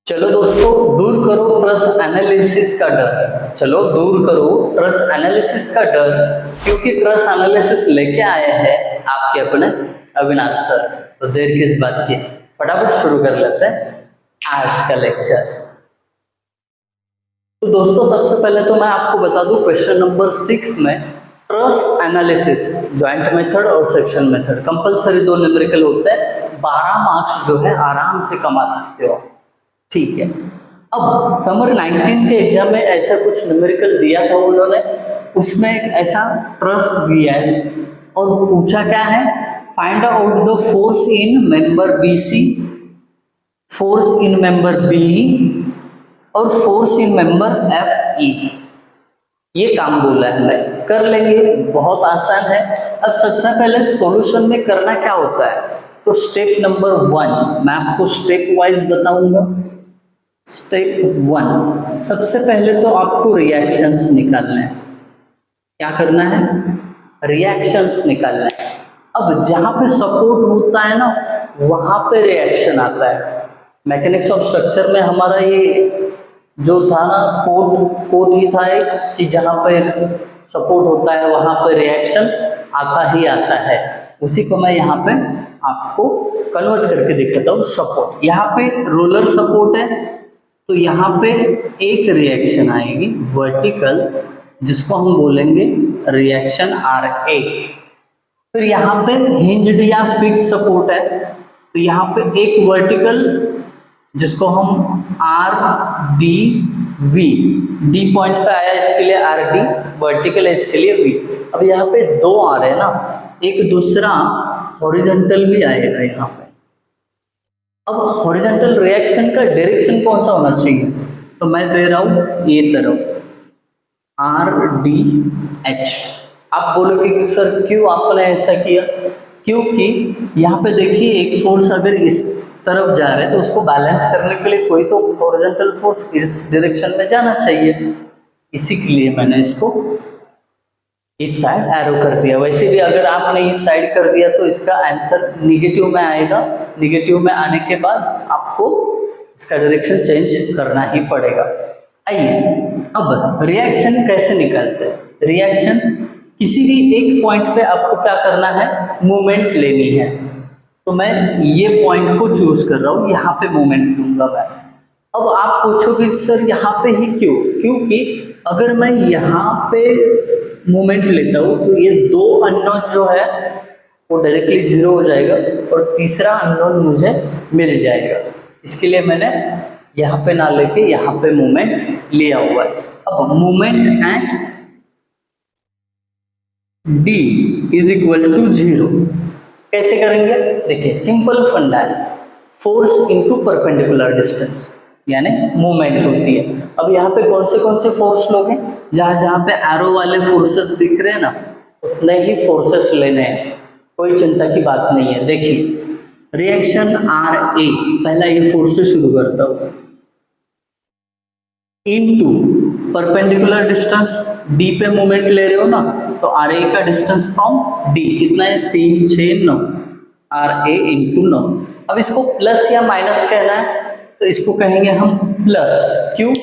चलो दोस्तों, दूर करो ट्रस एनालिसिस का डर। चलो दूर करो ट्रस एनालिसिस का डर, क्योंकि ट्रस एनालिसिस लेके आए हैं आपके अपने अविनाश सर। तो देर किस बात की, फटाफट शुरू कर लेते हैं आज का लेक्चर। तो दोस्तों, सबसे पहले तो मैं आपको बता दूं, क्वेश्चन नंबर 6 में ट्रस एनालिसिस जॉइंट मेथड और सेक्शन मेथड कंपलसरी 2 न्यूमेरिकल होते हैं। 12 मार्क्स जो है आराम से कमा सकते हो, ठीक है। अब समर 19 के एग्जाम में ऐसा कुछ न्यूमेरिकल दिया था उन्होंने, उसमें एक ऐसा ट्रस दिया है और पूछा क्या है, find out the force in member BC, force in member B और फोर्स इन मेंबर FE। ये काम बोला है, हमें कर लेंगे, बहुत आसान है। अब सबसे पहले सॉल्यूशन में करना क्या होता है, तो स्टेप नंबर 1 मैं आपको स्टेप वाइज बताऊंगा। स्टेप 1, सबसे पहले तो आपको रिएक्शंस निकालना है। क्या करना है, रिएक्शंस निकालना है। अब जहां पे सपोर्ट होता है ना, वहां पे रिएक्शन आता है। मैकेनिक्स ऑफ स्ट्रक्चर में हमारा ये जो था ना, कोड ही था एक, कि जहां पे सपोर्ट होता है वहां पे रिएक्शन आता ही आता है। उसी को मैं यहाँ पे आपको कन्वर्ट करके दिखाता हूँ। सपोर्ट, यहाँ पे रोलर सपोर्ट है, तो यहाँ पे एक रिएक्शन आएगी वर्टिकल, जिसको हम बोलेंगे रिएक्शन RA। फिर यहाँ पे हिंज्ड या फिक्स सपोर्ट है, तो यहाँ पे एक वर्टिकल जिसको हम RDV, डी पॉइंट पे आया इसके लिए RD, वर्टिकल है इसके लिए V। अब यहाँ पे 2 आ रहे हैं ना, एक दूसरा हॉरिजॉन्टल भी आएगा यहाँ पे। अब हॉरिजॉन्टल रिएक्शन का डायरेक्शन कौन सा होना चाहिए, तो मैं दे रहा हूँ ये तरफ RDH। आप बोलोगे कि सर क्यों आपने ऐसा किया, क्योंकि यहाँ पे देखिए एक फोर्स अगर इस तरफ जा रहा है तो उसको बैलेंस करने के लिए कोई तो हॉरिजॉन्टल फोर्स इस डायरेक्शन में जाना चाहिए, इसी के लिए मैंने इसको इस साइड एरो कर दिया। वैसे भी अगर आपने इस साइड कर दिया तो इसका आंसर निगेटिव में आएगा। निगेटिव में आने के बाद आपको इसका डायरेक्शन चेंज करना ही पड़ेगा। आइए, अब रिएक्शन कैसे निकालते हैं। रिएक्शन किसी भी एक पॉइंट पे आपको क्या करना है, मूवमेंट लेनी है। तो मैं ये पॉइंट को चूज कर रहा हूँ, यहाँ पे मूवमेंट लूंगा मैं। अब आप पूछोगे सर यहाँ पे ही क्यों, क्योंकि अगर मैं यहाँ पे मूवमेंट लेता हूँ तो ये 2 अननोन जो है वो डायरेक्टली 0 हो जाएगा और तीसरा अननोन मुझे मिल जाएगा। इसके लिए मैंने यहाँ पे ना लेके यहाँ पे मूवमेंट लिया हुआ है। अब movement at D is equal to 0 कैसे करेंगे, देखिए सिंपल फंडा है, फोर्स इनटू परपेंडिकुलर डिस्टेंस, यानी मूवमेंट होती है। अब यहाँ पे कौन से फोर्स लोगे, जहाँ पे एरो वाले फोर्सेस दिख रहे हैं ना, उतने ही फोर्सेस लेने हैं, कोई चिंता की बात नहीं है। देखिए रिएक्शन RA, पहला ये फोर्स से शुरू करता हूँ, इनटू परपेंडिकुलर डिस्टेंस D पे मूवमेंट ले रहे हो ना, तो RA का डिस्टेंस फ्रॉम D कितना है, 3, 6, 9, RA इंटू 9। अब इसको प्लस या माइनस कहना है, तो इसको कहेंगे हम प्लस। क्यों,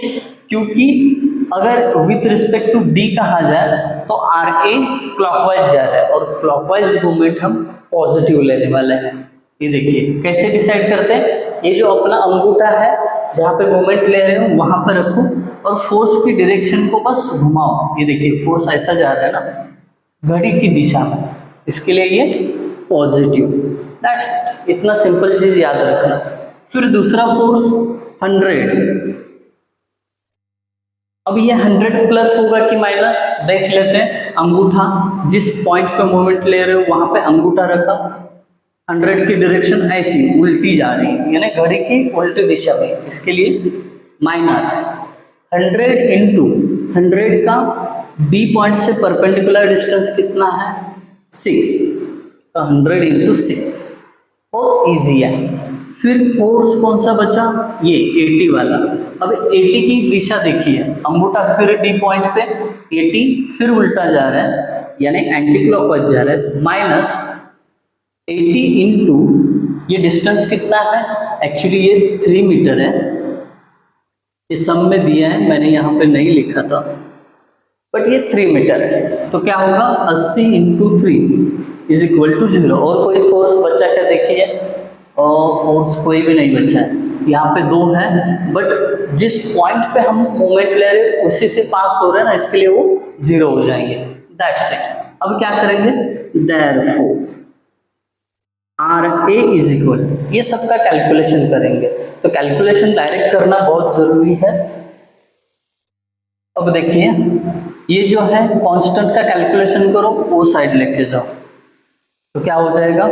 क्योंकि अगर विथ रिस्पेक्ट टू D कहा जाए तो RA क्लॉकवाइज जा रहा है और क्लॉकवाइज मूवमेंट हम पॉजिटिव लेने वाले हैं। ये देखिए कैसे डिसाइड करते हैं, ये जो अपना अंगूठा है जहाँ पे मूवमेंट ले रहे हो वहां पर रखो और फोर्स की डायरेक्शन को बस घुमाओ। ये देखिए फोर्स ऐसा जा रहा है ना घड़ी की दिशा में, इसके लिए ये पॉजिटिव। दैट्स इट, इतना सिंपल चीज याद रखना। फिर दूसरा फोर्स 100, अब ये 100 प्लस होगा कि माइनस, देख लेते हैं। अंगूठा जिस पॉइंट पे मूवमेंट ले रहे हो वहां पे अंगूठा रखा, 100 की डायरेक्शन ऐसी उल्टी जा रही है, यानी घड़ी की उल्टी दिशा में, इसके लिए माइनस 100 इंटू 100 का D पॉइंट से परपेंडिकुलर डिस्टेंस कितना है, 6, तो 100 इंटू 6, बहुत ईजी है। फिर फोर्स कौन सा बचा, ये 80 वाला। अब 80 की दिशा देखिए, अंगूठा फिर D पॉइंट पे 80, फिर उल्टा जा रहा है यानी एंटी क्लॉकवाइज जा रहा है, माइनस 80 इंटू ये डिस्टेंस कितना है, एक्चुअली ये 3 मीटर है, ये सब में दिया है, मैंने यहाँ पे नहीं लिखा था, बट ये 3 मीटर है। तो क्या होगा 80 इंटू 3 इज इक्वल टू 0। और कोई फोर्स बचा क्या देखिए, और फोर्स कोई भी नहीं बचा है। यहाँ पे 2 है, बट जिस पॉइंट पे हम मूवमेंट ले रहे हैं उसी से पास हो रहे हैं ना, इसके लिए वो 0 हो जाएंगे। That's it. अब क्या करेंगे, therefore R A is equal, ये सबका कैलकुलेशन करेंगे। तो कैलकुलेशन डायरेक्ट करना बहुत जरूरी है। अब देखिए ये जो है कांस्टेंट का कैलकुलेशन करो, वो साइड लेके जाओ, तो क्या हो जाएगा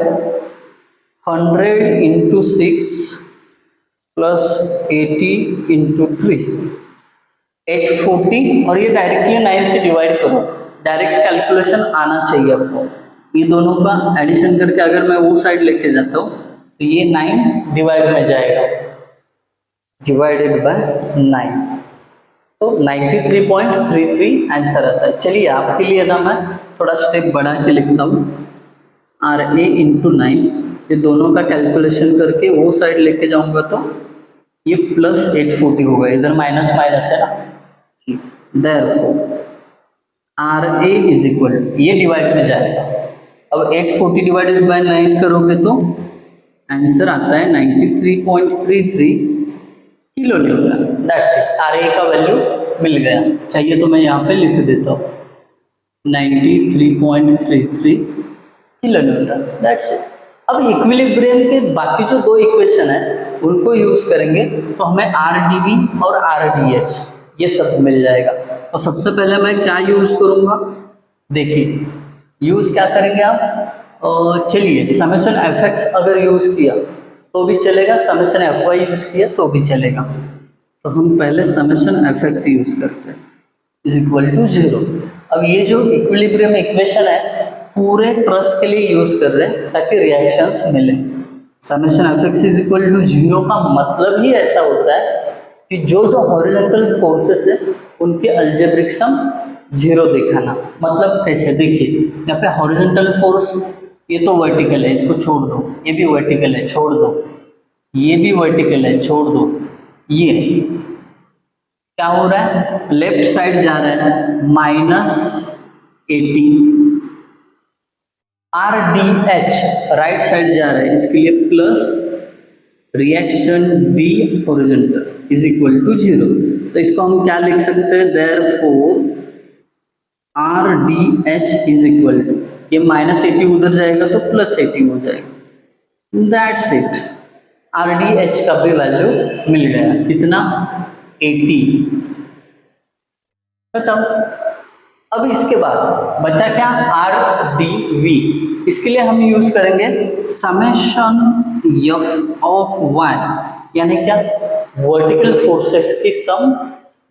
100 इंटू 6 प्लस 80 इंटू 3 840, और ये डायरेक्टली 9 से डिवाइड करो। डायरेक्ट कैलकुलेशन आना चाहिए आपको। ये दोनों का एडिशन करके अगर मैं वो साइड लेके जाता हूँ तो ये 9 डिवाइड में जाएगा, डिवाइडेड बाय 9, तो 93.33 आंसर आता है। चलिए आपके लिए ना मैं थोड़ा स्टेप बढ़ा के लिखता हूँ, आर ए इंटू 9, ये दोनों का कैलकुलेशन करके वो साइड लेके जाऊंगा तो ये प्लस 840 होगा, इधर माइनस माइनस है ना। Therefore R A is equal, ये डिवाइड में जाएगा। अब 840 डिवाइडेड बाय 9 करोगे तो आंसर आता है 93.33 kilo newton. That's it. R A का वैल्यू मिल गया। चाहिए तो मैं यहाँ पे लिख देता हूँ 93.33 किलो न्यूटन। That's it. अब इक्विलिब्रियम के बाकी जो 2 इक्वेशन है उनको यूज करेंगे तो हमें आर डी बी और आर डी एच ये सब मिल जाएगा। तो सबसे पहले मैं क्या यूज करूँगा, देखिए यूज क्या करेंगे आप, और चलिए समेशन एफ एक्स अगर यूज किया तो भी चलेगा, समेशन एफ वाई यूज किया तो भी चलेगा। तो हम पहले समेशन एफ एक्स यूज करते हैं, इज इक्वल टू 0। अब ये जो इक्विलिब्रियम इक्वेशन है पूरे ट्रस के लिए यूज कर रहे हैं ताकि रिएक्शंस मिले। Summation F X is equal to 0 का मतलब ही ऐसा होता है कि जो जो हॉरिजॉन्टल फोर्सेस है उनके अलजेब्रिक सम 0 दिखाना। मतलब कैसे, देखिए यहाँ पे हॉरिजॉन्टल फोर्स ये तो वर्टिकल है, इसको छोड़ दो, ये भी वर्टिकल है छोड़ दो, ये भी वर्टिकल है छोड़ दो, ये क्या हो रहा है लेफ्ट साइड जा रहा है -18, R D H right side जा रहा है, इसके लिए plus reaction D horizontal is equal to 0। तो इसको हम क्या लिख सकते हैं, therefore R D H is equal to, ये -80 उधर जाएगा तो +80 हो जाएगा। That's it. R D H का भी वैल्यू मिल गया, कितना 80। बताओ अब इसके बाद बचा क्या, आर डी वी। इसके लिए हम यूज करेंगे समेशन एफ ऑफ वाई, यानी क्या वर्टिकल फोर्सेस की सम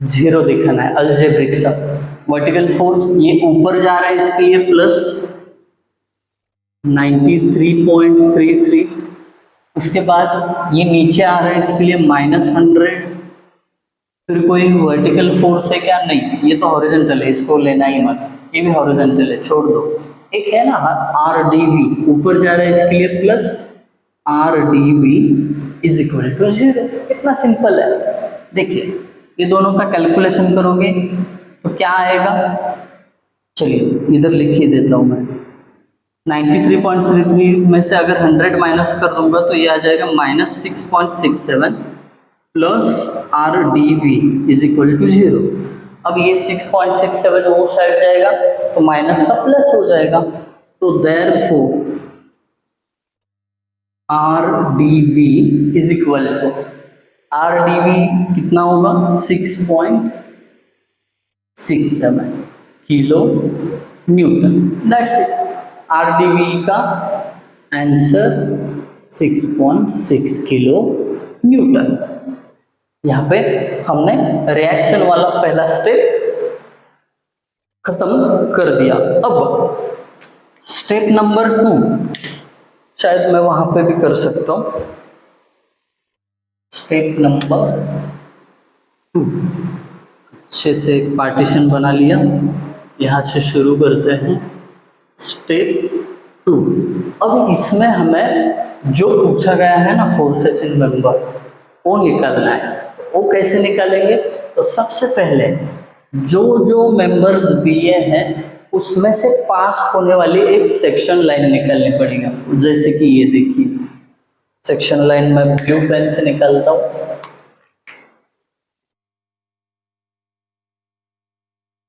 0 दिखाना है, अलजेब्रिक सम। वर्टिकल फोर्स ये ऊपर जा रहा है इसके लिए प्लस 93.33, उसके बाद ये नीचे आ रहा है इसके लिए -100। फिर कोई वर्टिकल फोर्स है क्या, नहीं, ये तो हॉरिजॉन्टल है, इसको लेना ही मत, ये भी हॉरिजॉन्टल है छोड़ दो। एक है ना आर डी वी, ऊपर जा रहा है इसके लिए plus R D V is equal to 0। कितना सिंपल है। देखिए ये दोनों का कैलकुलेशन करोगे तो क्या आएगा, चलिए इधर लिख ही देता हूँ मैं। 93.33 में से अगर 100 माइनस कर दूंगा तो ये आ जाएगा -6.67 plus R D V is equal to 0। अब ये 6.67 वो साइड जाएगा तो माइनस का प्लस हो जाएगा, तो therefore R D V is equal to, R D V कितना होगा 6.67 kilo newton. That's it. R D V का आंसर 6.6 किलो न्यूटन। यहाँ पे हमने रिएक्शन वाला पहला स्टेप खत्म कर दिया। अब स्टेप नंबर 2, शायद मैं वहां पे भी कर सकता हूँ। स्टेप नंबर 2, अच्छे से एक पार्टीशन बना लिया, यहाँ से शुरू करते हैं स्टेप 2। अब इसमें हमें जो पूछा गया है ना फोर्सेस इन मेंबर वो निकालना है। वो कैसे निकालेंगे? तो सबसे पहले जो जो मेंबर्स दिए हैं उसमें से पास होने वाली एक सेक्शन लाइन निकालनी पड़ेगी आपको। जैसे कि ये देखिए, सेक्शन लाइन मैं ब्लू पेन से निकालता हूँ।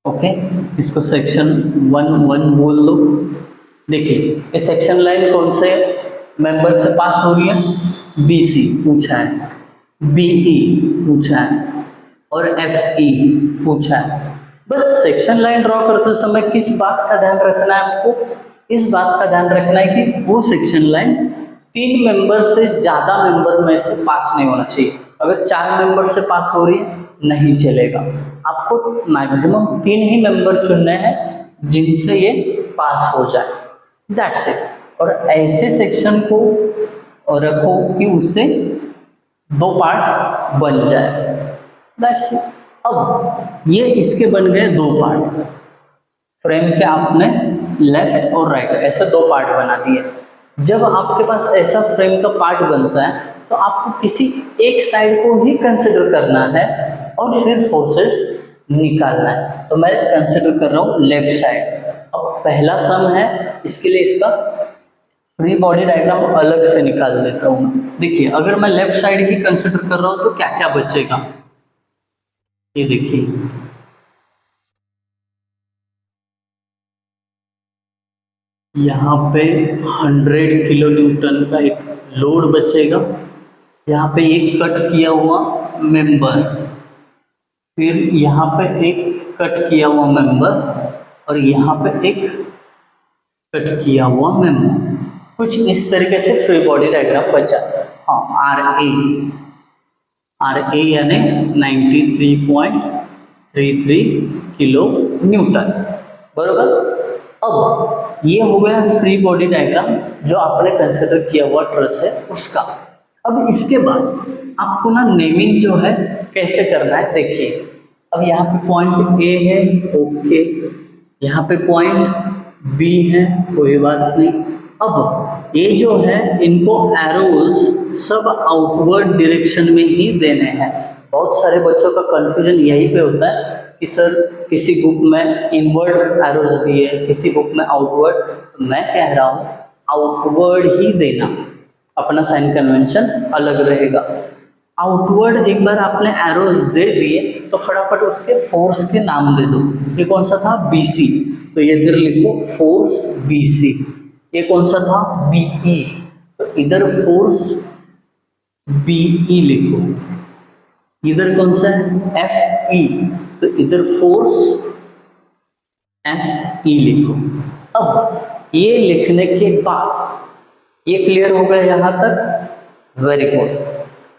ओके, इसको सेक्शन 1 बोल दो। देखिए ये सेक्शन लाइन कौन से मेंबर से पास हो रही है? BC पूछा है, BE पूछा है और FE पूछा है। बस सेक्शन लाइन ड्रॉ करते समय किस बात का ध्यान रखना है आपको? इस बात का ध्यान रखना है कि वो सेक्शन लाइन 3 मेंबर से ज़्यादा मेंबर में से पास नहीं होना चाहिए। अगर 4 मेंबर से पास हो रही है नहीं चलेगा, आपको मैक्सिमम 3 ही मेंबर चुनने हैं जिनसे ये पास हो जाए, दैट्स इट। और ऐसे सेक्शन को रखो कि उससे 2 पार्ट बन जाए, दैट्स इट। अब ये इसके बन गए 2 पार्ट, फ्रेम के आपने लेफ्ट और राइट ऐसे 2 पार्ट बना दिए। जब आपके पास ऐसा फ्रेम का पार्ट बनता है तो आपको किसी एक साइड को ही कंसिडर करना है और फिर फोर्सेस निकालना है। तो मैं कंसिडर कर रहा हूँ लेफ्ट साइड। अब पहला सम है, इसके लिए इसका फ्री बॉडी डायग्राम अलग से निकाल लेता हूँ। देखिए अगर मैं लेफ्ट साइड ही कंसिडर कर रहा हूँ तो क्या क्या बचेगा, ये देखिए। यहाँ पे 100 किलो न्यूटन का एक लोड बचेगा। यहाँ पे एक कट किया हुआ मेंबर, फिर यहाँ पे एक कट किया हुआ मेंबर और यहाँ पे एक कट किया हुआ मेंबर। कुछ इस तरीके से फ्री बॉडी डायग्राम बचा। हाँ, RA यानी 93.33 किलो न्यूटन, बरोबर। अब ये हो गया फ्री बॉडी डायग्राम जो आपने कंसिडर किया हुआ ट्रस है उसका। अब इसके बाद आपको ना नेमिंग जो है कैसे करना है, देखिए। अब यहाँ पे पॉइंट A है, ओके। यहाँ पे पॉइंट B है, कोई बात नहीं। अब ये जो है इनको एरोज सब आउटवर्ड डायरेक्शन में ही देने हैं। बहुत सारे बच्चों का कंफ्यूजन यहीं पे होता है कि सर किसी बुक में इनवर्ड एरोज दिए, किसी बुक में आउटवर्ड। तो मैं कह रहा हूँ आउटवर्ड ही देना, अपना साइन कन्वेंशन अलग रहेगा। आउटवर्ड एक बार आपने एरोज दे दिए तो फटाफट उसके फोर्स के नाम दे दो। ये कौन सा था? BC, तो ये इधर लिखो फोर्स BC। ये कौन सा था? BE, तो इधर फोर्स BE लिखो। इधर कौन सा है? FE, तो इधर फोर्स FE लिखो। अब ये लिखने के बाद ये क्लियर हो गया यहाँ तक, वेरी गुड।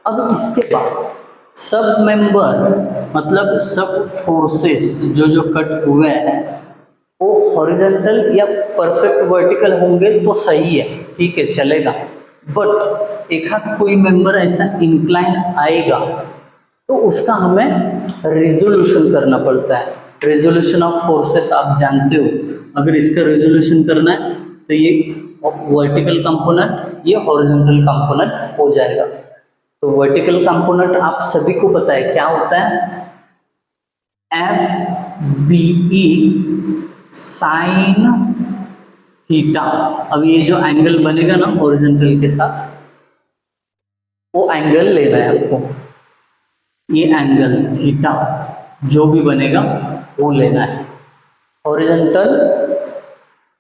अब इसके बाद सब मेंबर मतलब सब फोर्सेस जो जो कट हुए हैं वो हॉरिजॉन्टल या परफेक्ट वर्टिकल होंगे तो सही है, ठीक है, चलेगा। बट एक आध कोई मेंबर ऐसा इंक्लाइन आएगा तो उसका हमें रिजोल्यूशन करना पड़ता है। रिजोल्यूशन ऑफ फोर्सेस आप जानते हो, अगर इसका रिजोल्यूशन करना है तो ये वर्टिकल कंपोनेंट, ये हॉरिजॉन्टल कंपोनेंट हो जाएगा। तो वर्टिकल कंपोनेंट आप सभी को पता है क्या होता है? FBE sine theta. अब ये जो एंगल बनेगा ना हॉरिजॉन्टल के साथ, वो एंगल लेना है आपको। ये एंगल थीटा जो भी बनेगा वो लेना है। हॉरिजॉन्टल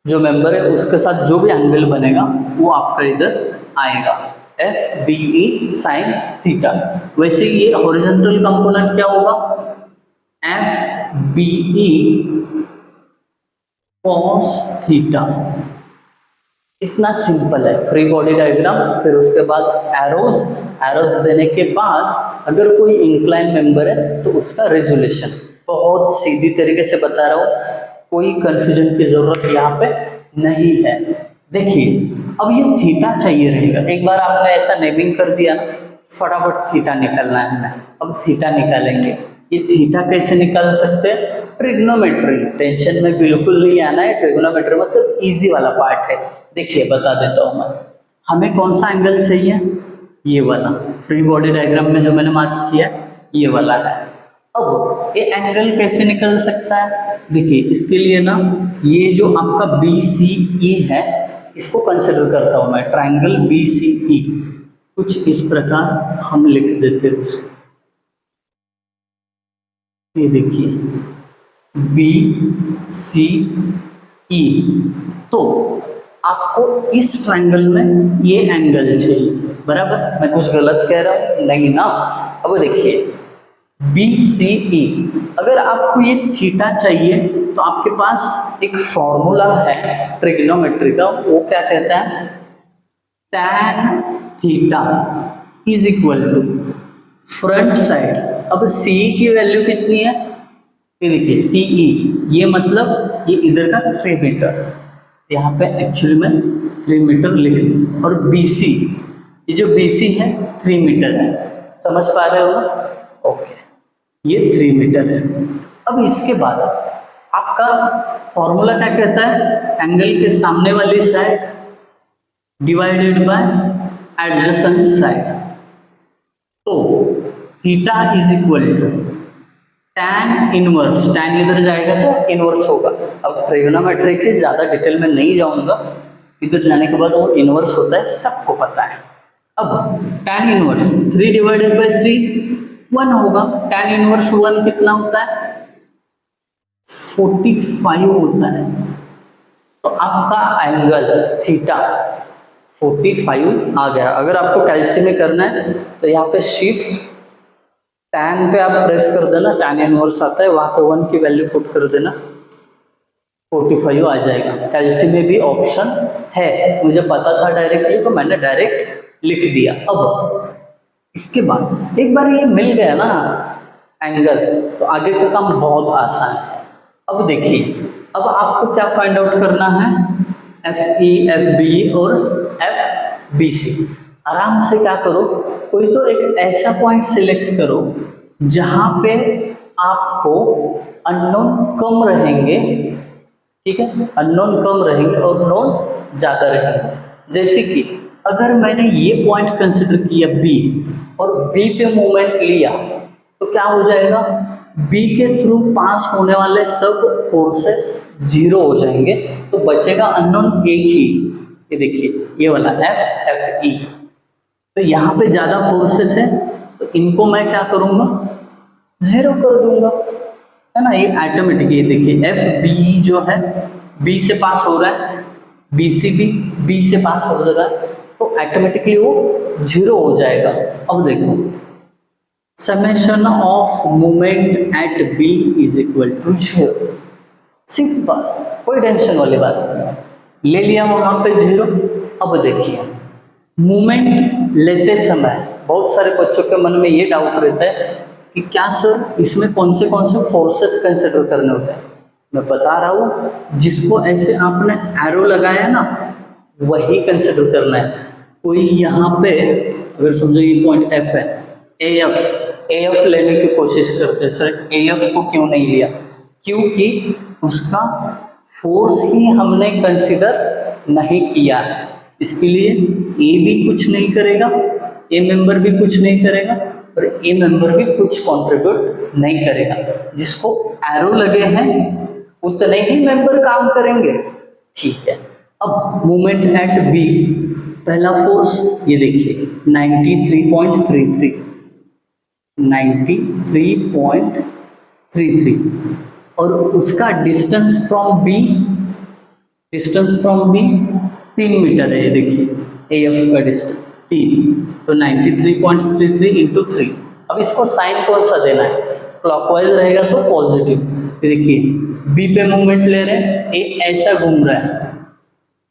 जो मेंबर है उसके साथ जो भी एंगल बनेगा वो आपका इधर आएगा, FBE साइन थीटा। वैसे ये हॉरिजॉन्टल कंपोनेंट क्या होगा? FBE cos theta. इतना सिंपल है फ्री बॉडी डायग्राम। फिर उसके बाद एरोज देने के बाद अगर कोई इंक्लाइन मेंबर है तो उसका रिजोल्यूशन। बहुत सीधी तरीके से बता रहा हूँ, कोई कंफ्यूजन की जरूरत यहाँ पे नहीं है। देखिए अब ये थीटा चाहिए रहेगा। एक बार आपने ऐसा नेमिंग कर दिया ना, फटाफट थीटा निकालना है हमें। अब थीटा निकालेंगे। ये थीटा कैसे निकाल सकते हैं? ट्रिग्नोमेट्री, टेंशन में बिल्कुल नहीं आना है। ट्रिग्नोमेट्री मतलब इजी वाला पार्ट है। देखिए बता देता हूँ मैं, हमें कौन सा एंगल चाहिए? ये वाला। फ्री बॉडी डायग्राम में जो मैंने मार्क किया ये वाला है। अब ये एंगल कैसे निकल सकता है, देखिए इसके लिए ना ये जो आपका बी सी ई है इसको कंसिडर करता हूँ मैं, ट्राइंगल बी सी ई। कुछ इस प्रकार हम लिख देते हैं उसको, ये देखिए बी सी ई। तो आपको इस ट्राइंगल में ये एंगल चाहिए, बराबर। मैं कुछ गलत कह रहा हूँ नहीं ना। अब देखिए बी सी ई, अगर आपको ये थीटा चाहिए तो आपके पास एक फॉर्मूला है ट्रिग्नोमेट्री का, वो क्या कहता है, tan theta is equal to front side. अब सी की वैल्यू कितनी है, ये देखिए सी ई, ये मतलब ये इधर का 3 मीटर, यहाँ पे एक्चुअली में 3 मीटर लिख दें, और बी सी, ये जो बी सी है 3 मीटर है, समझ पा रहे हो ना, ओके ये 3 मीटर है। अब इसके बाद आपका फॉर्मूला क्या कहता है, एंगल के सामने वाली side divided by adjacent side. तो theta is equal to tan inverse, tan इधर जाएगा तो इनवर्स होगा। अब ट्रिग्नोमेट्री के ज़्यादा डिटेल में नहीं जाऊंगा, इधर जाने के बाद वो इनवर्स होता है, सबको पता है। अब tan इनवर्स 3 डिवाइडेड बाय 3 1 होगा। tan इनवर्स 1 कितना होता है, 45 होता है। तो आपका एंगल थीटा 45 आ गया। अगर आपको कैल्सी में करना है तो यहाँ पे शिफ्ट tan पे आप प्रेस कर देना, tan इनवर्स आता है, वहाँ पे 1 की वैल्यू पुट कर देना, 45 आ जाएगा। कैल्सी में भी ऑप्शन है, मुझे पता था डायरेक्टली तो मैंने डायरेक्ट लिख दिया। अब इसके बाद एक बार ये मिल गया ना एंगल, तो आगे का काम बहुत आसान है। अब देखिए, अब आपको क्या फाइंड आउट करना है, एफ ई एफ बी और एफ बी सी। आराम से क्या करो, कोई तो एक ऐसा पॉइंट सिलेक्ट करो जहाँ पे आपको अननोन कम रहेंगे, ठीक है, अननोन कम रहेंगे और नोन ज़्यादा रहेंगे। जैसे कि अगर मैंने ये पॉइंट कंसिडर किया बी और बी पे मूवमेंट लिया तो क्या हो जाएगा, बी के थ्रू पास होने वाले सब फोर्सेस 0 हो जाएंगे, तो बचेगा अननोन एक ही, ये देखिए ये वाला एफ एफ ई। तो यहाँ पे ज़्यादा फोर्सेस है तो इनको मैं क्या करूँगा, 0 कर दूंगा, है ना, ये ऑटोमेटिक। ये देखिए एफ बी जो है बी से पास हो रहा है, बी सी भी बी से पास हो रहा है, तो ऑटोमेटिकली वो 0 हो जाएगा। अब देखो summation of moment at B is equal to 0। Simple, कोई टेंशन वाली बात नहीं, ले लिया वहाँ पे 0। अब देखिए मोमेंट लेते समय बहुत सारे बच्चों के मन में ये डाउट रहता है कि क्या सर इसमें कौन से फोर्सेस कंसिडर करने होते हैं। मैं बता रहा हूँ, जिसको ऐसे आपने एरो लगाया ना वही कंसिडर करना है। कोई यहाँ पे अगर समझो ये पॉइंट एफ है, ए एफ लेने की कोशिश करते हैं, सर ए एफ को क्यों नहीं लिया, क्योंकि उसका फोर्स ही हमने कंसिडर नहीं किया। इसके लिए ए भी कुछ नहीं करेगा, ए मेंबर भी कुछ नहीं करेगा और ए मेंबर भी कुछ कंट्रीब्यूट नहीं करेगा। जिसको एरो लगे हैं उतने ही मेंबर काम करेंगे, ठीक है। अब मूवमेंट एट बी, पहला फोर्स ये देखिए 93.33 और उसका डिस्टेंस फ्रॉम बी 3 मीटर है। ये देखिए ए एफ का डिस्टेंस 3, तो 93.33 इंटू 3। अब इसको साइन कौन सा देना है, क्लॉकवाइज रहेगा तो पॉजिटिव। देखिए बी पे मूवमेंट ले रहे हैं, ए ऐसा घूम रहा है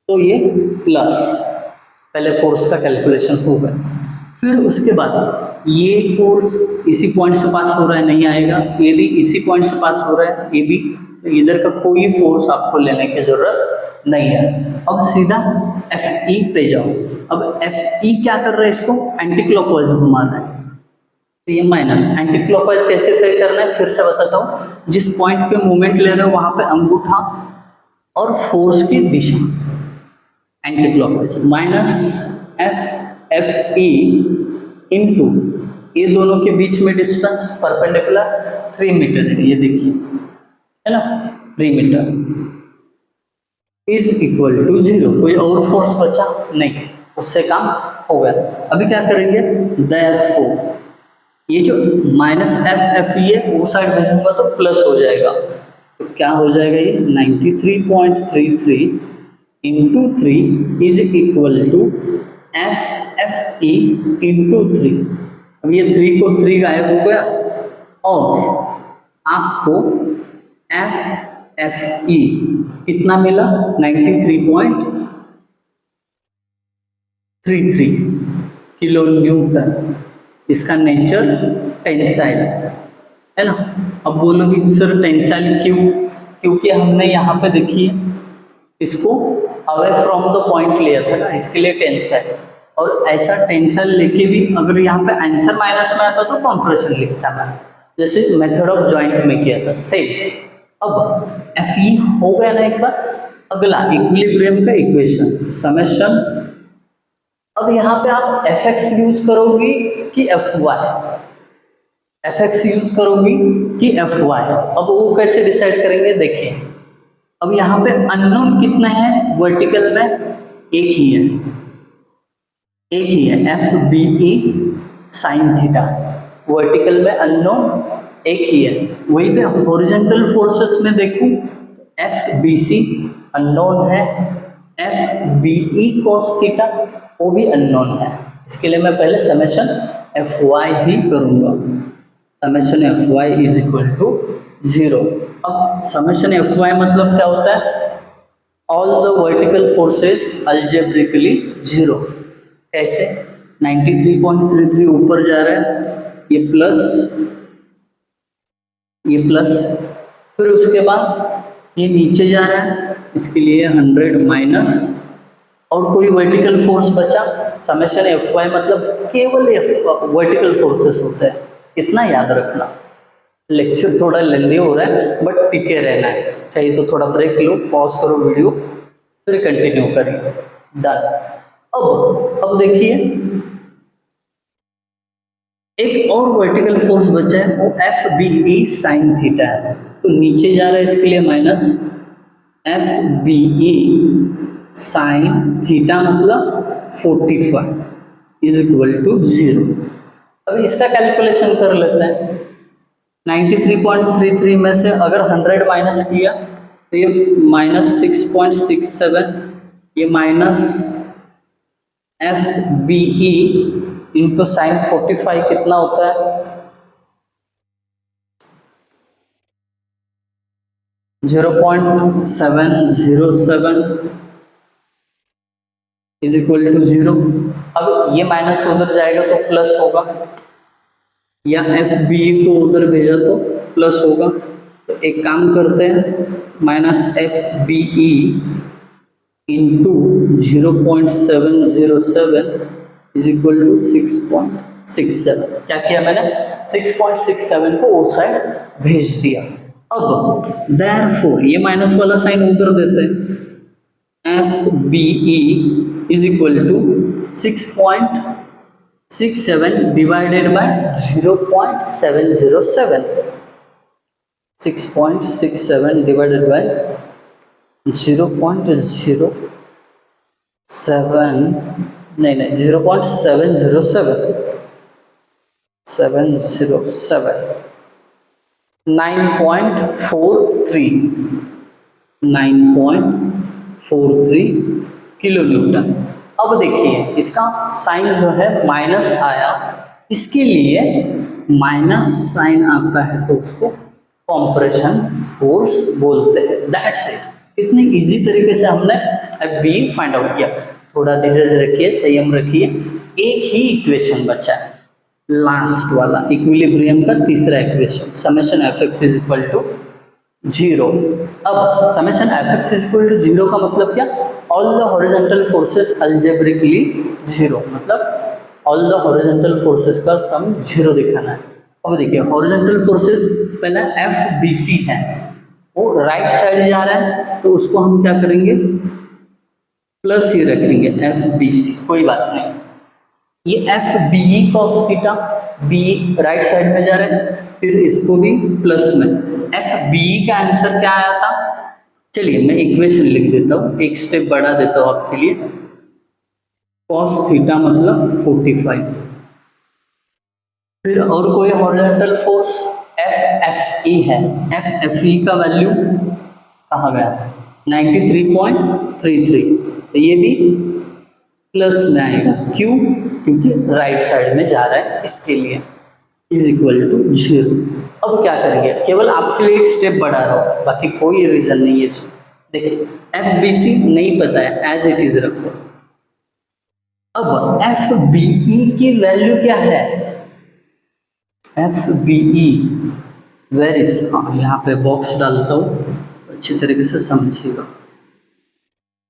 तो ये प्लस, पहले फोर्स का कैलकुलेशन होगा। फिर उसके बाद ये फोर्स इसी पॉइंट से पास हो रहा है, नहीं आएगा, ये भी इसी पॉइंट से पास हो रहा है, ये भी, तो इधर का कोई फोर्स आपको लेने की जरूरत नहीं है। अब सीधा एफ ई पे जाओ। अब एफ ई क्या कर रहा है, इसको एंटी क्लॉकवाइज घुमा रहा है, तो ये माइनस। एंटी क्लॉकवाइज कैसे तय करना है फिर से बताता हूँ। जिस पॉइंट पे मूवमेंट ले रहे हो वहाँ पे अंगूठा और फोर्स की दिशा anti clockwise, minus F F E into ये दोनों के बीच में डिस्टेंस परपेंडिकुलर 3 मीटर है, ये देखिए, है ना, 3 मीटर इज इक्वल टू 0। कोई और फोर्स बचा नहीं, उससे काम हो गया। अभी क्या करेंगे, देयरफॉर ये जो माइनस एफ ये वो साइड भेजूंगा तो प्लस हो जाएगा, तो क्या हो जाएगा, ये 93.33 into 3 is equal to F E into 3। अब ये 3 को 3 गायब हो गया और आपको एफ ई कितना मिला, 93.33 किलो न्यूटन। इसका नेचर टेंसाइल है ना। अब बोलोगे सर टेंसाइल क्यों, क्योंकि हमने यहाँ पे देखिए इसको अवे फ्रॉम द पॉइंट लिया था ना, इसके लिए टेंसाइल। और ऐसा टेंसाइल लेके भी अगर यहाँ पे आंसर माइनस में आता तो कंप्रेशन लिखता मैं, जैसे मेथड ऑफ जॉइंट में किया था सेम। अब एफ ई हो गया ना एक बार। अगला इक्विलिब्रियम का इक्वेशन समेशन। अब यहाँ पे आप एफ एक्स यूज करोगी कि F Y, F X use करोगी कि एफ वाई। अब वो कैसे डिसाइड करेंगे, देखिए अब यहाँ पे अननोन कितना है, वर्टिकल में एक ही है, एक ही है, F B E sine theta. Vertical में अननोन एक ही है। वहीं पे हॉरिजॉन्टल फोर्सेस में देखूं एफ बी सी अननोन है, F B E cos theta वो भी अननोन है। इसके लिए मैं पहले समेशन एफ वाई ही करूँगा। Summation F Y is equal to 0। अब समेशन एफ वाई मतलब क्या होता है, all the vertical forces algebraically 0। कैसे, 93.33 ऊपर जा रहा है, ये प्लस, ये प्लस, फिर उसके बाद ये नीचे जा रहा है, इसके लिए 100 माइनस, और कोई वर्टिकल फोर्स बचा। समेशन एफ वाई मतलब केवल वर्टिकल फोर्सेस होते हैं, इतना याद रखना। लेक्चर थोड़ा लेंदी हो रहा है बट टिके रहना है, चाहिए तो थोड़ा ब्रेक लो, पॉज करो वीडियो, फिर कंटिन्यू करिए। डन। अब देखिए एक और वर्टिकल फोर्स बचा है, वो F B E sine theta है, तो नीचे जा रहा है, इसके लिए minus F B E sine theta मतलब 45 इज इक्वल टू 0। अब इसका कैलकुलेशन कर लेते हैं। 93.33 में से अगर 100 माइनस किया तो ये माइनस 6.67, ये minus F B E into sine 45 कितना होता है, 0.707 इज इक्वल टू 0। अब ये माइनस उधर जाएगा तो प्लस होगा, या एफ बी को उधर भेजा तो प्लस होगा। तो एक काम करते हैं, minus F B E into 0.707 is equal to 6.67। क्या किया मैंने, 6.67 को उस साइड भेज दिया। अब देयरफॉर ये माइनस वाला साइन उधर देते हैं, F B E is equal to 6.67 divided by 0.707, 6.67 divided by 0.07, नहीं 0.707, 9.43 किलो न्यूटन। अब देखिए इसका साइन जो है माइनस आया, इसके लिए माइनस साइन आता है तो उसको कंप्रेशन फोर्स बोलते हैं। That's it. इतनी इजी तरीके से हमने एफ बी फाइंड आउट किया। थोड़ा धीरज रखिए, संयम रखिए, एक ही इक्वेशन बचा है, लास्ट वाला इक्विलिब्रियम का तीसरा equation, summation F X is equal to 0। अब summation F X is equal to 0 का मतलब क्या, all the horizontal forces algebraically 0, मतलब ऑल द हॉरिजॉन्टल फोर्सेस का सम 0 दिखाना है। अब देखिए हॉरिजॉन्टल फोर्सेस पहला एफ बी सी है, वो राइट साइड जा रहा है तो उसको हम क्या करेंगे, प्लस ही रखेंगे एफ बी सी, कोई बात नहीं। ये F B E cos theta बी राइट साइड में जा रहा है, फिर इसको भी प्लस में। एफ बी का आंसर क्या आया था? चलिए मैं इक्वेशन लिख देता हूँ, एक स्टेप बढ़ा देता हूँ आपके लिए। कॉस थीटा मतलब 45। फिर और कोई horizontal force F F E है। एफ एफ ई का वैल्यू कहाँ गया? 93.33। तो ये भी प्लस में आएगा, क्यों? क्योंकि राइट साइड में जा रहा है, इसके लिए इज इक्वल टू 0। अब क्या करेंगे, केवल आपके लिए एक स्टेप बढ़ा रहा हूँ, बाकी कोई रीजन नहीं है इसमें। देखिए एफ बी सी नहीं पता है, एज इट इज रखो। अब एफ बी ई की वैल्यू क्या है? F B E where is, हाँ यहाँ पे बॉक्स डालता हूँ, अच्छी तरीके से समझिएगा।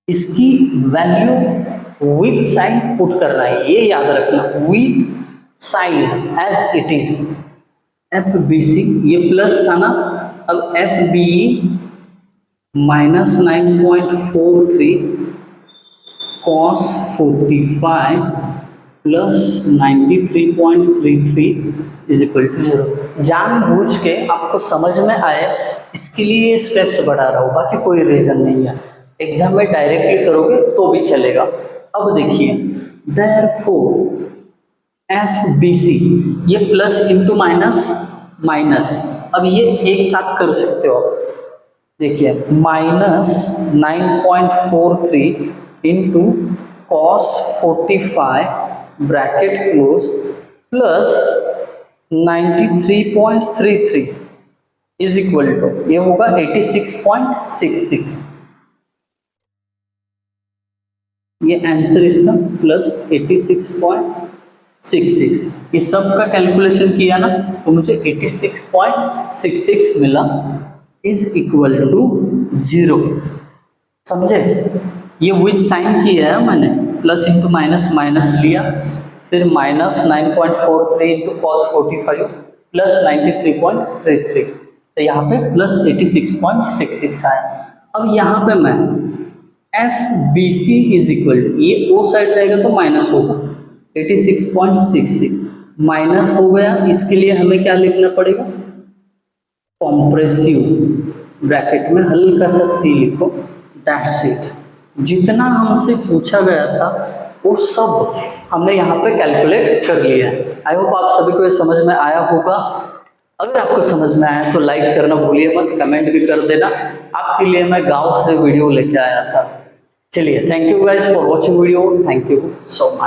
इसकी वैल्यू विथ साइन पुट करना है, ये याद रखना, with sign as it is. F B C ये प्लस था ना, अब F B minus 9.43 cos 45 plus 93.33 is equal to 0। जानबूझ के आपको समझ में आए इसके लिए स्टेप्स बढ़ा रहा हूँ, बाकी कोई रीज़न नहीं है। एग्जाम में डायरेक्टली करोगे तो भी चलेगा। अब देखिए देयरफॉर एफ बी सी, ये प्लस इंटू माइनस माइनस, अब ये एक साथ कर सकते हो आप। देखिए minus 9.43 into cos 45 bracket close plus 93.33 is equal to, ये होगा 86.66। ये आंसर इसका प्लस 86.66। इस सब का कैलकुलेशन किया ना तो मुझे 86.66 मिला, इज इक्वल टू 0। समझे? ये विथ साइन किया है मैंने, प्लस इंटू माइनस माइनस लिया, फिर माइनस 9.43 इंटू कॉस 45 प्लस 93.33, तो यहाँ पे प्लस 86.66 आया। अब यहाँ पे मैं F B C is equal to, ये ओ साइड जाएगा तो माइनस होगा, 86.66 माइनस हो गया। इसके लिए हमें क्या लिखना पड़ेगा? कॉम्प्रेसिव, ब्रैकेट में हल्का सा सी लिखो, दैट्स इट। जितना हमसे पूछा गया था वो सब हमने यहाँ पे कैलकुलेट कर लिया है। आई होप आप सभी को ये समझ में आया होगा। अगर आपको समझ में आया तो लाइक करना भूलिए मत, कमेंट भी कर देना। आपके लिए मैं गांव से वीडियो लेके आया था। चलिए, thank you guys for watching video, thank you so much.